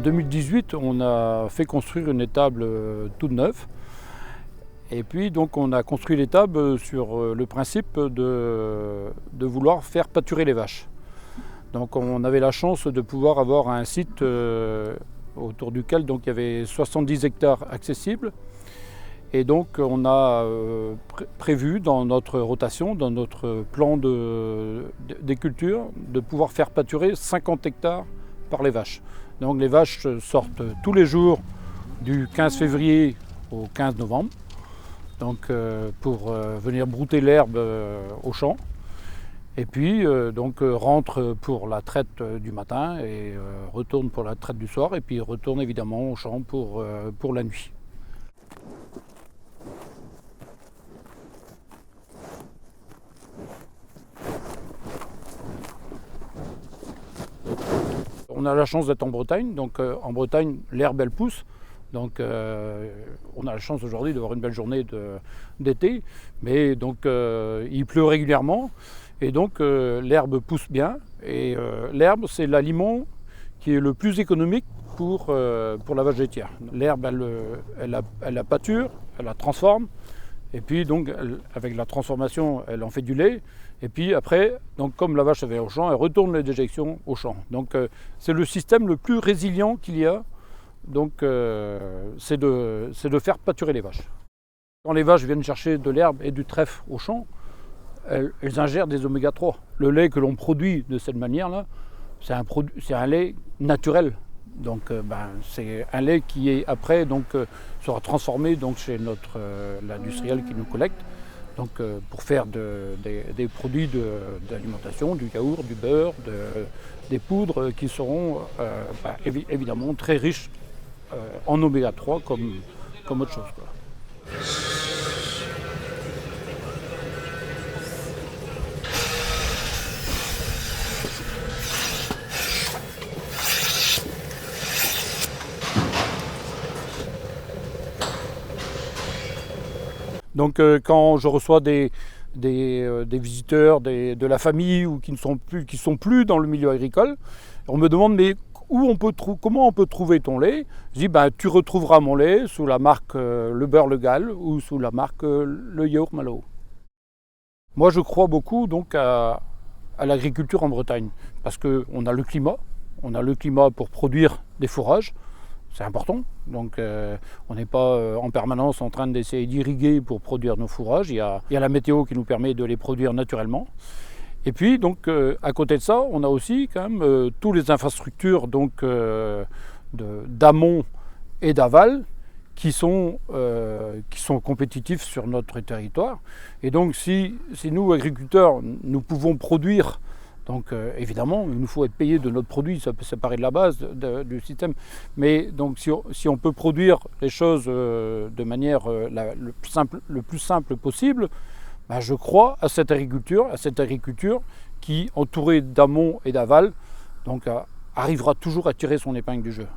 2018, on a fait construire une étable toute neuve. Et puis donc on a construit l'étable sur le principe de vouloir faire pâturer les vaches. Donc on avait la chance de pouvoir avoir un site autour duquel donc, il y avait 70 hectares accessibles. Et donc on a prévu dans notre rotation, dans notre plan des cultures, de pouvoir faire pâturer 50 hectares par les vaches. Donc les vaches sortent tous les jours du 15 février au 15 novembre. Donc, pour venir brouter l'herbe au champ. Et puis rentre pour la traite du matin et retourne pour la traite du soir. Et puis retourne évidemment au champ pour la nuit. On a la chance d'être en Bretagne. Donc en Bretagne, l'herbe elle pousse. Donc on a la chance aujourd'hui d'avoir une belle journée d'été, mais donc il pleut régulièrement et donc l'herbe pousse bien. Et l'herbe, c'est l'aliment qui est le plus économique pour la vache laitière. L'herbe, elle la pâture, elle la transforme, et puis donc avec la transformation, elle en fait du lait. Et puis après, donc comme la vache avait au champ, elle retourne les déjections au champ. Donc c'est le système le plus résilient qu'il y a. Donc c'est de faire pâturer les vaches. Quand les vaches viennent chercher de l'herbe et du trèfle au champ, elles ingèrent des oméga 3. Le lait que l'on produit de cette manière-là, c'est un lait naturel. Donc c'est un lait qui est après sera transformé donc, chez l'industriel qui nous collecte. Donc pour faire des produits d'alimentation, du yaourt, du beurre, des poudres qui seront évidemment très riches en oméga 3 comme autre chose. Quoi. Donc quand je reçois des visiteurs de la famille ou qui sont plus dans le milieu agricole, on me demande mais comment on peut trouver ton lait? Je dis tu retrouveras mon lait sous la marque Le Beurre Le Gall ou sous la marque Le Yaourt Malo. Moi je crois beaucoup donc à l'agriculture en Bretagne parce qu'on a le climat pour produire des fourrages. C'est important, donc on n'est pas en permanence en train d'essayer d'irriguer pour produire nos fourrages. Il y a la météo qui nous permet de les produire naturellement. Et puis donc à côté de ça, on a aussi quand même toutes les infrastructures d'amont et d'aval qui sont compétitifs sur notre territoire. Et donc si nous, agriculteurs, nous pouvons produire, donc évidemment, il nous faut être payé de notre produit, ça paraît de la base du système. Mais donc si on peut produire les choses de manière le plus simple possible, je crois à cette agriculture qui, entourée d'amont et d'aval, donc arrivera toujours à tirer son épingle du jeu.